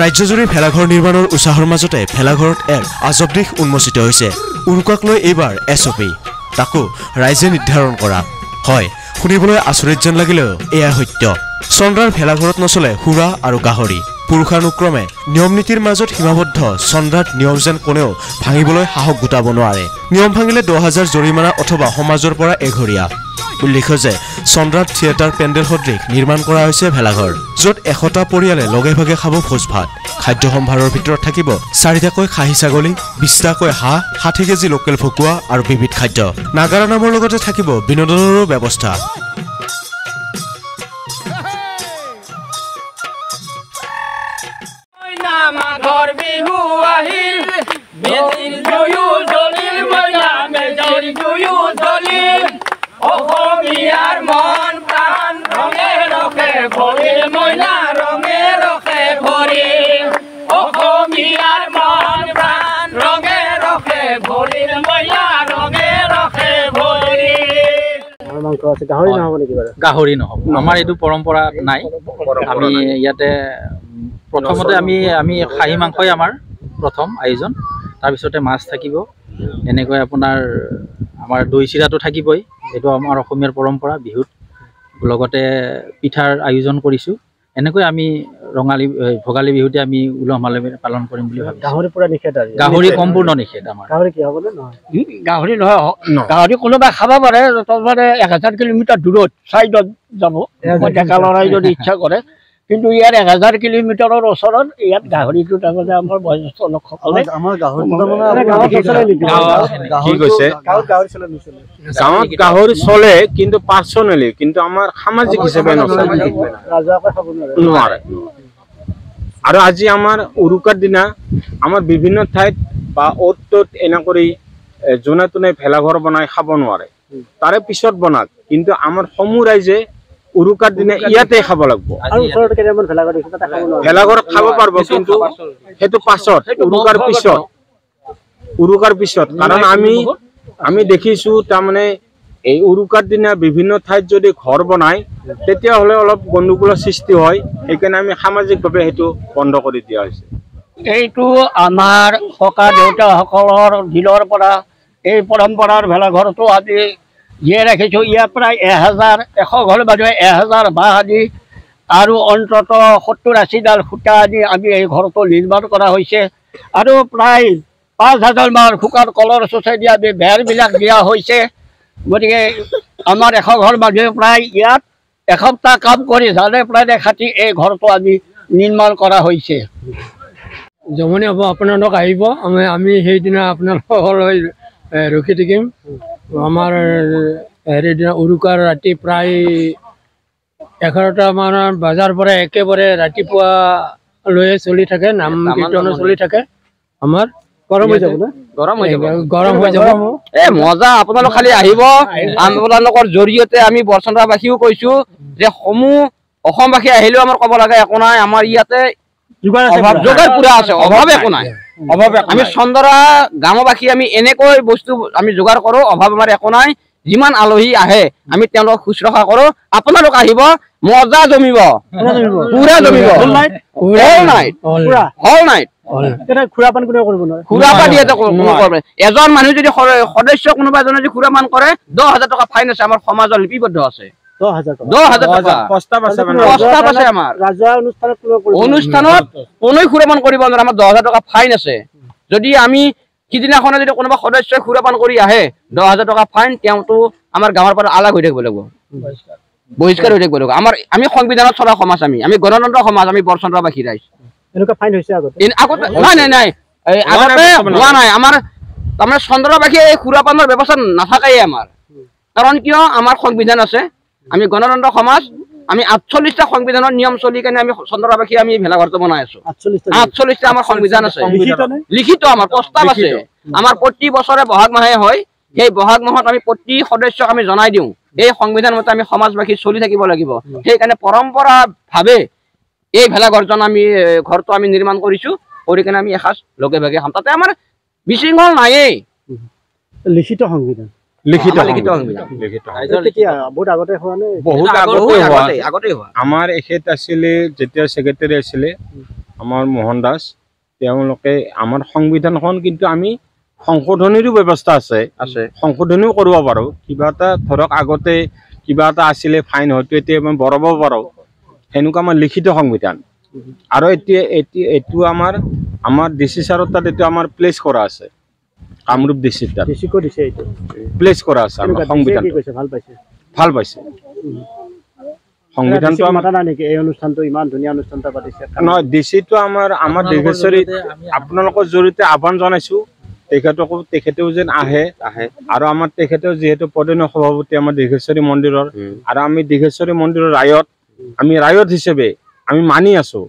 ৰাজ্যজুৰি ভেলাঘৰ নিৰ্মাণৰ উৎসাহৰ মাজতে ভেলাঘৰত এক আজব দিশ উন্মোচিত হৈছে। উৰুকাক লৈ এইবাৰ SOP, তাকো ৰাইজে নিৰ্ধাৰণ কৰা। হয়, শুনিবলৈ আচৰিত যেন লাগিলেও এয়া সত্য। চন্দ্ৰাৰ ভেলাঘৰত নচলে সুৰা আৰু গাহৰি। পুৰুষানুক্ৰমে নিয়ম নীতিৰ মাজত সীমাবদ্ধ চন্দ্ৰাত নিয়ম যেন কোনেও ভাঙিবলৈ সাহস গোটাব নোৱাৰে। নিয়ম ভাঙিলে 10,000 জৰিমনা অথবা সমাজৰ পৰা এঘৰীয়া। উল্লেখ্য যে চন্দ্ৰাত থিয়েটাৰ পেণ্ডেল সদৃশ নিৰ্মাণ কৰা হৈছে ভেলাঘৰ, য'ত 100টা পৰিয়ালে লগে ভাগে খাব ভোজ ভাত। খাদ্য সম্ভাৰৰ ভিতৰত থাকিব 4টাকৈ খাহী ছাগলী, 20টাকৈ হাঁহ, 60 কেজি লোকেল ভকুৱা আৰু বিবিধ খাদ্য। নাগাৰা নামৰ লগতে থাকিব বিনোদনৰো ব্যৱস্থা। গাহৰি নহ'ব, আমাৰ এইটো পৰম্পৰা নাই। আমি ইয়াতে প্ৰথমতে আমি খাহী মাংসই আমাৰ প্ৰথম আয়োজন, তাৰপিছতে মাছ থাকিব। এনেকৈ আপোনাৰ আমাৰ দৈ চিৰাটো থাকিবই, এইটো আমাৰ অসমীয়াৰ পৰম্পৰা। বিহুত লগতে পিঠাৰ আয়োজন কৰিছোঁ। এনেকৈ আমি ভোগালী বিহুতে আমি উলহ মালহেৰে পালন কৰিম বুলি ভাবিছোঁ। গাহৰি পুৰা নিষেধ আৰু গাহৰি সম্পূৰ্ণ নিষেধ আমাৰ। গাহৰি কি হ'বনে নহয়? গাহৰি নহয়, গাহৰি কোনোবাই খাব পাৰে, তাৰমানে 1000 কিলোমিটাৰ দূৰত ছাইডত যাব ডেকা ল'ৰাই যদি ইচ্ছা কৰে। কিন্তু ইয়াৰ 1000 কিলোমিটাৰৰ ওচৰত ইয়াত গাহৰিটো তাৰমানে আমাৰ বয়োজ্যেষ্ঠ লোকসকলে গাঁৱত গাহৰি চলে, কিন্তু পাৰ্চনেলি, কিন্তু আমাৰ সামাজিক হিচাপে নোৱাৰে। আৰু আজি আমাৰ উৰুকাৰ দিনা আমাৰ বিভিন্ন ঠাইত বা অ'ত ত'ত এনে কৰি যোনে তোনে ভেলাঘৰ বনাই খাব নোৱাৰে, তাৰে পিছত বনাক। কিন্তু আমাৰ সমূহ ৰাইজে উৰুকাৰ দিনা ইয়াতে খাব লাগিব। ভেলাঘৰ খাব পাৰিব, কিন্তু সেইটো পাছত, উৰুকাৰ পিছত। কাৰণ আমি দেখিছোঁ তাৰমানে এই উৰুকাৰ দিনা বিভিন্ন ঠাইত যদি ঘৰ বনায় তেতিয়াহ'লে অলপ গণ্ডগোলৰ সৃষ্টি হয়। সেইকাৰণে আমি সামাজিকভাৱে সেইটো বন্ধ কৰি দিয়া হৈছে। এইটো আমাৰ ককা দেউতাসকলৰ দিনৰ পৰা এই পৰম্পৰাৰ ভেলাঘৰটো আমি জীয়াই ৰাখিছোঁ। ইয়াৰ প্ৰায় 1100 ঘৰ মানুহে 1000 বাঁহ আদি আৰু অন্তত 70-80ডাল সূতা আদি আমি এই ঘৰটো নিৰ্মাণ কৰা হৈছে। আৰু প্ৰায় 5000 মান শুকান কলৰ চচাই আমি বেৰবিলাক দিয়া হৈছে। গতিকে আমাৰ 100 ঘৰ মানুহে প্ৰায় ইয়াত এসপ্তাহ কাম কৰি জানে প্ৰায় খাটি এই ঘৰটো আমি নিৰ্মাণ কৰা হৈছে। জমনি হ'ব, আপোনালোক আহিব, আমি সেইদিনা আপোনালোকলৈ ৰখি থাকিম। আমাৰ হেৰিদিনা উৰুকাৰ ৰাতি প্ৰায় 11টামান বজাৰ পৰা একেবাৰে ৰাতিপুৱালৈ চলি থাকে, নাম কীৰ্তন চলি থাকে। আমাৰ গৰম হৈ যাব, গৰম হৈ যাব। মজা, আপোনালোক খালি আহিব। আপোনালোকৰ জৰিয়তে আমি বৰচন্দ্ৰাবাসীও কৈছোঁ যে সমূহ অসমবাসী আহিলেও আমাৰ ক'ব লাগে একো নাই, আমাৰ ইয়াতে যোগাৰ পুৰা আছে, অভাৱ একো নাই। আমি চন্দ্ৰা গাঁওবাসী আমি এনেকৈ বস্তু আমি যোগাৰ কৰোঁ, অভাৱ আমাৰ একো নাই। যিমান আলহী আহে আমি তেওঁলোকক শুশ্ৰূষা কৰোঁ। আপোনালোক আহিব, মজা জমিব, পুৰা জমিব। এজন মানুহ যদি সদস্য কোনোবা এজনে যদি খুৰাপান কৰে 10,000 টকা ফাইন আছে, আমাৰ সমাজৰ লিপিবদ্ধ আছে। 10,000 টকা আমাৰ অনুষ্ঠানত কোনোই সুৰাপান কৰিব নোৱাৰে, আমাৰ 10,000 টকা ফাইন আছে। যদি আমি সিদিনাখনে যদি কোনোবা সদস্যই সুৰাপান কৰি আহে 10,000 টকা ফাইন, তেওঁতো আমাৰ গাঁৱৰ পৰা আলাগ হৈ থাকিব লাগিব, বহিষ্কাৰ হৈ থাকিব লাগিব। আমি সংবিধানত চলা সমাজ, আমি গণতন্ত্ৰ সমাজ, আমি বৰচন্দ্ৰাবাসী ৰাইজ। নাই আগতে হোৱা নাই। আমাৰ তাৰমানে চন্দ্ৰাবাসী এই সুৰাপানৰ ব্যৱস্থা নাথাকেই আমাৰ। কাৰণ কিয়, আমাৰ সংবিধান আছে, আমি গণতন্ত্ৰ সমাজ। আমি 48টা সংবিধানৰ নিয়ম চলি কেনে আমি চন্দ্ৰাবাসী আমি ভেলাঘৰটো বনাই আছো। 48টা আমাৰ সংবিধান আছে, লিখিত আমাৰ প্ৰস্তাৱ আছে। আমাৰ প্ৰতি বছৰে বহাগ মাহে হয়, সেই বহাগ মাহত আমি প্ৰতি সদস্যক আমি জনাই দিওঁ এই সংবিধান মতে আমি সমাজবাসী চলি থাকিব লাগিব। সেইকাৰণে পৰম্পৰা ভাৱে এই ভেলাঘৰজন আমি ঘৰটো আমি নিৰ্মাণ কৰিছোঁ, কৰি কেনে আমি এসাঁজ লগে ভাগে খাম। তাতে আমাৰ বিশৃংখল নায়েই, লিখিত সংবিধান। আমাৰ এখেত আছিলে যেতিয়া ছেক্ৰেটাৰী আছিলে, আমাৰ মোহন দাস তেওঁলোকে আমাৰ সংবিধানখন কিন্তু আমি সংশোধনীৰো ব্যৱস্থা আছে সংশোধনীও কৰিব পাৰোঁ কিবা এটা ধৰক আগতে কিবা এটা আছিলে ফাইন হয়তো এতিয়া আমি বঢ়াব পাৰোঁ সেনেকুৱা আমাৰ লিখিত সংবিধান আৰু এতিয়া এইটো আমাৰ ডিচি ছাৰৰ তাত এইটো আমাৰ প্লেচ কৰা আছে কামৰূপ ডিচিৰ তাত প্লেচ কৰা আছে আমাৰ সংবিধান ভাল পাইছে সংবিধানটো এই অনুষ্ঠানটো ইমান ধুনীয়া অনুষ্ঠান এটা পাতিছে নহয় ডিচিটো আমাৰ দীৰ্ঘেশ্বৰী আপোনালোকৰ জৰিয়তে আহ্বান জনাইছোঁ তেখেতেও যেন আহে আৰু আমাৰ তেখেতেও যিহেতু পদনীয় সভাপতি আমাৰ দীৰ্ঘেশ্বৰী মন্দিৰৰ আৰু আমি দীৰ্ঘেশ্বৰী মন্দিৰৰ ৰায়ত আমি ৰায়ত হিচাপে আমি মানি আছোঁ